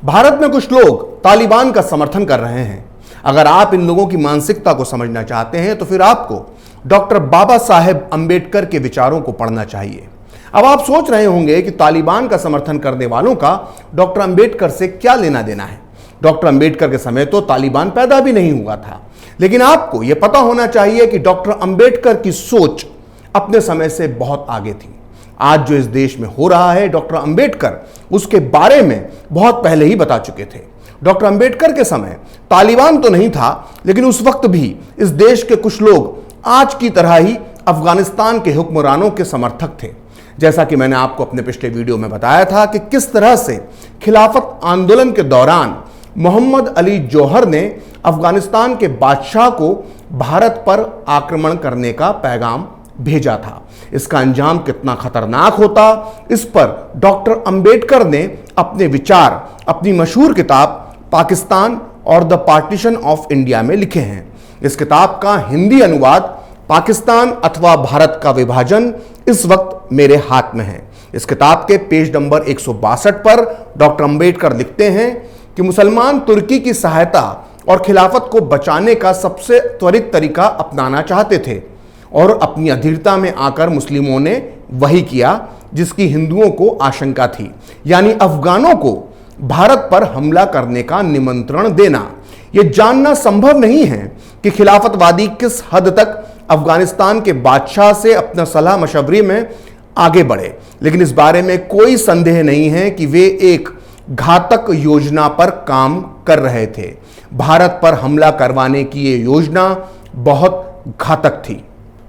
भारत में कुछ लोग तालिबान का समर्थन कर रहे हैं। अगर आप इन लोगों की मानसिकता को समझना चाहते हैं तो फिर आपको डॉक्टर बाबा साहेब अंबेडकर के विचारों को पढ़ना चाहिए। अब आप सोच रहे होंगे कि तालिबान का समर्थन करने वालों का डॉक्टर अंबेडकर से क्या लेना देना है। डॉक्टर अंबेडकर के समय तो तालिबान पैदा भी नहीं हुआ था। लेकिन आपको यह पता होना चाहिए कि डॉक्टर अंबेडकर की सोच अपने समय से बहुत आगे थी। आज जो इस देश में हो रहा है, डॉक्टर अंबेडकर उसके बारे में बहुत पहले ही बता चुके थे। डॉक्टर अंबेडकर के समय तालिबान तो नहीं था, लेकिन उस वक्त भी इस देश के कुछ लोग आज की तरह ही अफगानिस्तान के हुक्मरानों के समर्थक थे। जैसा कि मैंने आपको अपने पिछले वीडियो में बताया था कि किस तरह से खिलाफत आंदोलन के दौरान मोहम्मद अली जौहर ने अफगानिस्तान के बादशाह को भारत पर आक्रमण करने का पैगाम भेजा था। इसका अंजाम कितना खतरनाक होता, इस पर डॉक्टर अंबेडकर ने अपने विचार अपनी मशहूर किताब पाकिस्तान और द पार्टीशन ऑफ इंडिया में लिखे हैं। इस किताब का हिंदी अनुवाद पाकिस्तान अथवा भारत का विभाजन इस वक्त मेरे हाथ में है। इस किताब के पेज नंबर 162 पर डॉक्टर अंबेडकर लिखते हैं कि मुसलमान तुर्की की सहायता और खिलाफत को बचाने का सबसे त्वरित तरीका अपनाना चाहते थे और अपनी अधीरता में आकर मुस्लिमों ने वही किया जिसकी हिंदुओं को आशंका थी, यानी अफगानों को भारत पर हमला करने का निमंत्रण देना। यह जानना संभव नहीं है कि खिलाफतवादी किस हद तक अफगानिस्तान के बादशाह से अपना सलाह मशवरे में आगे बढ़े, लेकिन इस बारे में कोई संदेह नहीं है कि वे एक घातक योजना पर काम कर रहे थे। भारत पर हमला करवाने की यह योजना बहुत घातक थी।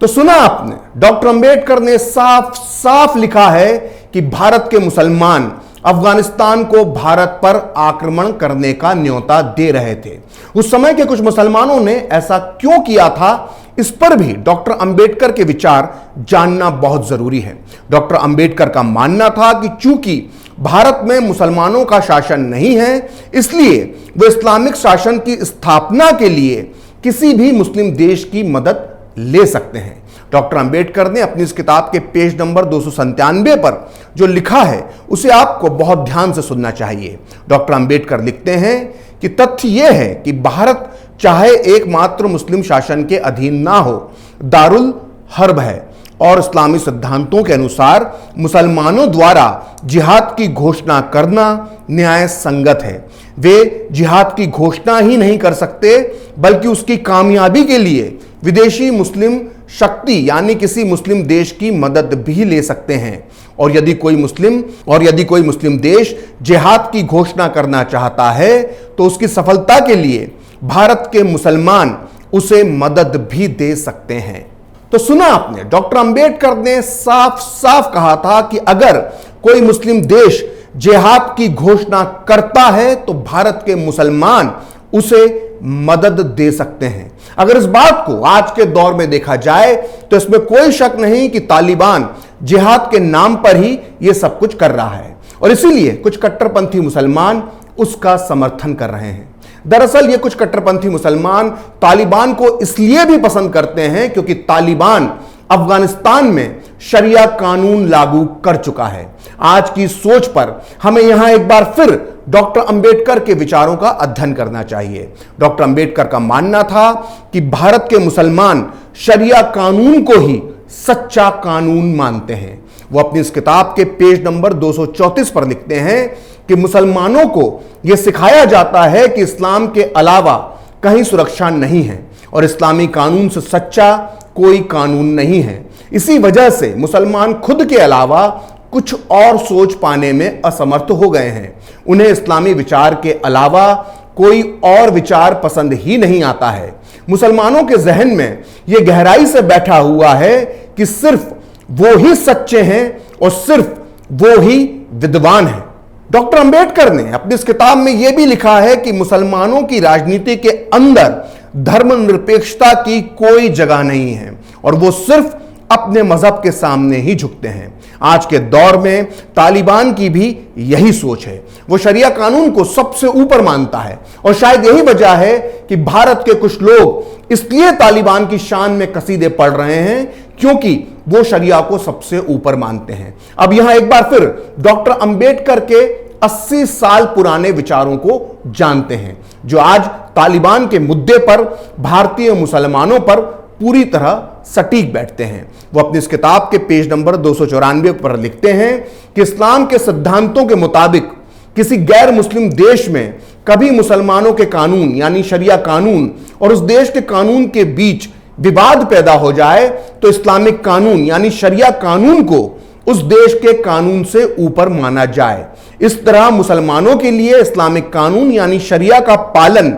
तो सुना आपने, डॉक्टर अंबेडकर ने साफ साफ लिखा है कि भारत के मुसलमान अफगानिस्तान को भारत पर आक्रमण करने का न्योता दे रहे थे। उस समय के कुछ मुसलमानों ने ऐसा क्यों किया था, इस पर भी डॉक्टर अंबेडकर के विचार जानना बहुत जरूरी है। डॉक्टर अंबेडकर का मानना था कि चूंकि भारत में मुसलमानों का शासन नहीं है, इसलिए वे इस्लामिक शासन की स्थापना के लिए किसी भी मुस्लिम देश की मदद ले सकते हैं। डॉक्टर अंबेडकर ने अपनी इस किताब के पेज नंबर 297 पर जो लिखा है उसे आपको बहुत ध्यान से सुनना चाहिए। डॉक्टर अंबेडकर लिखते हैं कि तथ्य यह है कि भारत चाहे एकमात्र मुस्लिम शासन के अधीन ना हो, दारुल हर्ब है और इस्लामी सिद्धांतों के अनुसार मुसलमानों द्वारा जिहाद की घोषणा करना न्याय संगत है। वे जिहाद की घोषणा ही नहीं कर सकते, बल्कि उसकी कामयाबी के लिए विदेशी मुस्लिम शक्ति यानी किसी मुस्लिम देश की मदद भी ले सकते हैं। और यदि कोई मुस्लिम देश जिहाद की घोषणा करना चाहता है तो उसकी सफलता के लिए भारत के मुसलमान उसे मदद भी दे सकते हैं। तो सुना आपने, डॉक्टर अंबेडकर ने साफ साफ कहा था कि अगर कोई मुस्लिम देश जिहाद की घोषणा करता है तो भारत के मुसलमान उसे मदद दे सकते हैं। अगर इस बात को आज के दौर में देखा जाए तो इसमें कोई शक नहीं कि तालिबान जिहाद के नाम पर ही यह सब कुछ कर रहा है और इसीलिए कुछ कट्टरपंथी मुसलमान उसका समर्थन कर रहे हैं। दरअसल ये कुछ कट्टरपंथी मुसलमान तालिबान को इसलिए भी पसंद करते हैं क्योंकि तालिबान अफगानिस्तान में शरिया कानून लागू कर चुका है। आज की सोच पर हमें यहां एक बार फिर डॉक्टर अंबेडकर के विचारों का अध्ययन करना चाहिए। डॉक्टर अंबेडकर का मानना था कि भारत के मुसलमान शरिया कानून को ही सच्चा कानून मानते हैं। वो अपनी इस किताब के पेज नंबर 234 पर लिखते हैं कि मुसलमानों को यह सिखाया जाता है कि इस्लाम के अलावा कहीं सुरक्षा नहीं है और इस्लामी कानून से सच्चा कोई कानून नहीं है। इसी वजह से मुसलमान खुद के अलावा कुछ और सोच पाने में असमर्थ हो गए हैं। उन्हें इस्लामी विचार के अलावा कोई और विचार पसंद ही नहीं आता है। मुसलमानों के जहन में यह गहराई से बैठा हुआ है कि सिर्फ वो ही सच्चे हैं और सिर्फ वो ही विद्वान हैं। डॉक्टर अंबेडकर ने अपनी इस किताब में यह भी लिखा है कि मुसलमानों की राजनीति के अंदर धर्मनिरपेक्षता की कोई जगह नहीं है और वो सिर्फ अपने मजहब के सामने ही झुकते हैं। आज के दौर में तालिबान की भी यही सोच है। वो शरिया कानून को सबसे ऊपर मानता है और शायद यही वजह है कि भारत के कुछ लोग इसलिए तालिबान की शान में कसीदे पढ़ रहे हैं क्योंकि वो शरिया को सबसे ऊपर मानते हैं। अब यहां एक बार फिर डॉक्टर अंबेडकर के 80 साल पुराने विचारों को जानते हैं, जो आज तालिबान के मुद्दे पर भारतीय मुसलमानों पर पूरी तरह सटीक बैठते हैं। वो अपनी इस किताब के पेज नंबर 294 पर लिखते हैं कि इस्लाम के सिद्धांतों के मुताबिक किसी गैर मुस्लिम देश में कभी मुसलमानों के कानून यानी शरिया कानून और उस देश के कानून के बीच विवाद पैदा हो जाए तो इस्लामिक कानून यानी शरिया कानून को उस देश के कानून से ऊपर माना जाए। इस तरह मुसलमानों के लिए इस्लामिक कानून यानी शरिया का पालन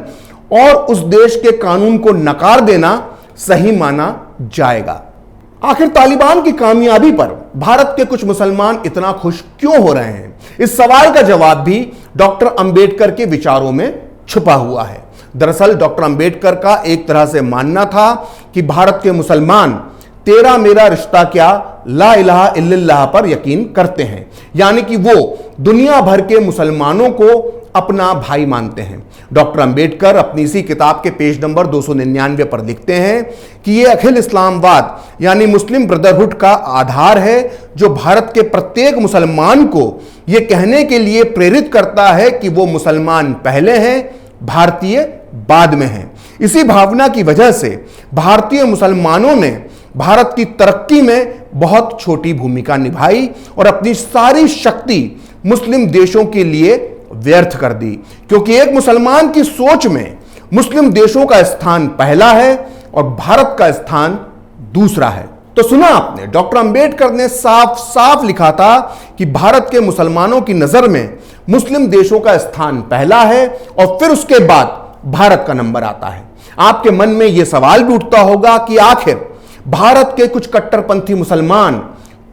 और उस देश के कानून को नकार देना सही माना जाएगा। आखिर तालिबान की कामयाबी पर भारत के कुछ मुसलमान इतना खुश क्यों हो रहे हैं? इस सवाल का जवाब भी डॉक्टर अंबेडकर के विचारों में छुपा हुआ है। दरअसल डॉक्टर अंबेडकर का एक तरह से मानना था कि भारत के मुसलमान तेरा मेरा रिश्ता क्या ला इलाहा इल्लल्लाह पर यकीन करते हैं, यानी कि वो दुनिया भर के मुसलमानों को अपना भाई मानते हैं। डॉक्टर अंबेडकर अपनी इसी किताब के पेज नंबर 299 पर लिखते हैं कि ये अखिल इस्लामवाद यानी मुस्लिम ब्रदरहुड का आधार है, जो भारत के प्रत्येक मुसलमान को ये कहने के लिए प्रेरित करता है कि वो मुसलमान पहले हैं, भारतीय बाद में हैं। इसी भावना की वजह से भारतीय मुसलमानों ने भारत की तरक्की में बहुत छोटी भूमिका निभाई और अपनी सारी शक्ति मुस्लिम देशों के लिए व्यर्थ कर दी, क्योंकि एक मुसलमान की सोच में मुस्लिम देशों का स्थान पहला है और भारत का स्थान दूसरा है। तो सुना आपने, डॉक्टर अंबेडकर ने साफ साफ लिखा था कि भारत के मुसलमानों की नजर में मुस्लिम देशों का स्थान पहला है और फिर उसके बाद भारत का नंबर आता है। आपके मन में यह सवाल भी उठता होगा कि आखिर भारत के कुछ कट्टरपंथी मुसलमान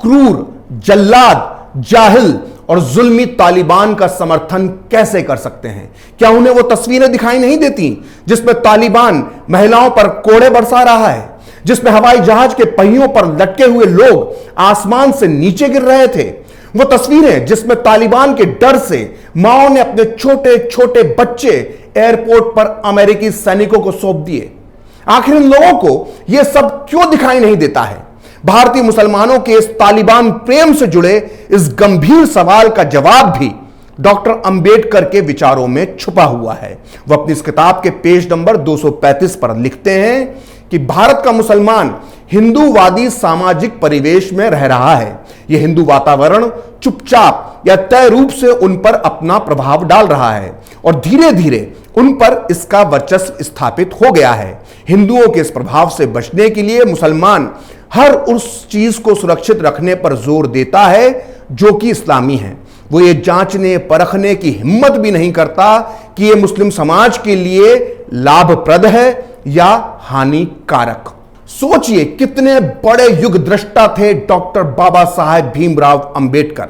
क्रूर, जल्लाद, जाहिल और जुल्मी तालिबान का समर्थन कैसे कर सकते हैं? क्या उन्हें वो तस्वीरें दिखाई नहीं देती जिसमें तालिबान महिलाओं पर कोड़े बरसा रहा है, जिसमें हवाई जहाज के पहियों पर लटके हुए लोग आसमान से नीचे गिर रहे थे? वो तस्वीरें जिसमें तालिबान के डर से माओ ने अपने छोटे छोटे बच्चे एयरपोर्ट पर अमेरिकी सैनिकों को सौंप दिए। आखिर इन लोगों को यह सब क्यों दिखाई नहीं देता है? भारतीय मुसलमानों के इस तालिबान प्रेम से जुड़े इस गंभीर सवाल का जवाब भी डॉक्टर अंबेडकर के विचारों में छुपा हुआ है। वह अपनी इस किताब के पेज नंबर 235 पर लिखते हैं कि भारत का मुसलमान हिंदूवादी सामाजिक परिवेश में रह रहा है। यह हिंदू वातावरण चुपचाप या तय रूप से उन पर अपना प्रभाव डाल रहा है और धीरे धीरे उन पर इसका वर्चस्व स्थापित हो गया है। हिंदुओं के इस प्रभाव से बचने के लिए मुसलमान हर उस चीज को सुरक्षित रखने पर जोर देता है जो कि इस्लामी है। वो ये जांचने परखने की हिम्मत भी नहीं करता कि ये मुस्लिम समाज के लिए लाभप्रद है या हानिकारक। सोचिए कितने बड़े युग दृष्टा थे डॉक्टर बाबा साहेब भीमराव अंबेडकर।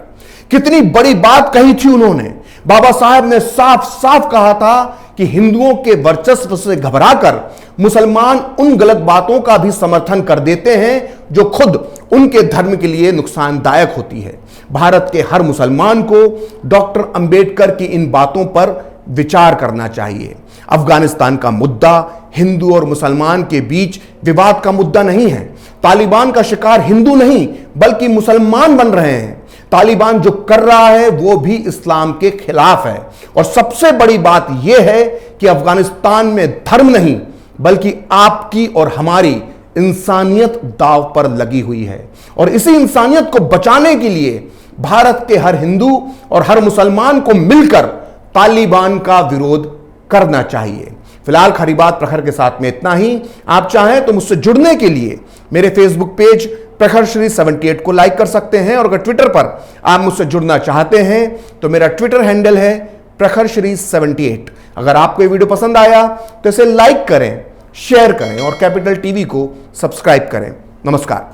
कितनी बड़ी बात कही थी उन्होंने। बाबा साहेब ने साफ साफ कहा था कि हिंदुओं के वर्चस्व से घबराकर मुसलमान उन गलत बातों का भी समर्थन कर देते हैं जो खुद उनके धर्म के लिए नुकसानदायक होती है। भारत के हर मुसलमान को डॉक्टर अंबेडकर की इन बातों पर विचार करना चाहिए। अफगानिस्तान का मुद्दा हिंदू और मुसलमान के बीच विवाद का मुद्दा नहीं है। तालिबान का शिकार हिंदू नहीं बल्कि मुसलमान बन रहे हैं। तालिबान जो कर रहा है वो भी इस्लाम के खिलाफ है। और सबसे बड़ी बात यह है कि अफगानिस्तान में धर्म नहीं बल्कि आपकी और हमारी इंसानियत दांव पर लगी हुई है। और इसी इंसानियत को बचाने के लिए भारत के हर हिंदू और हर मुसलमान को मिलकर तालिबान का विरोध करना चाहिए। फिलहाल खरी बात प्रखर के साथ में इतना ही। आप चाहें तो मुझसे जुड़ने के लिए मेरे फेसबुक पेज प्रखर श्री 78 को लाइक कर सकते हैं, और अगर ट्विटर पर आप मुझसे जुड़ना चाहते हैं तो मेरा ट्विटर हैंडल है प्रखर श्री 78। अगर आपको ये वीडियो पसंद आया तो इसे लाइक करें, शेयर करें और कैपिटल टीवी को सब्सक्राइब करें। नमस्कार।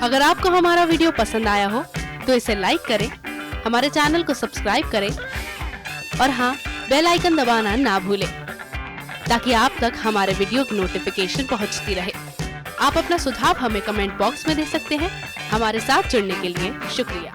अगर आपको हमारा वीडियो पसंद आया हो तो इसे लाइक करें, हमारे चैनल को सब्सक्राइब करें और हाँ, बेल आइकन दबाना ना भूलें ताकि आप तक हमारे वीडियो की नोटिफिकेशन पहुंचती रहे। आप अपना सुझाव हमें कमेंट बॉक्स में दे सकते हैं। हमारे साथ जुड़ने के लिए शुक्रिया।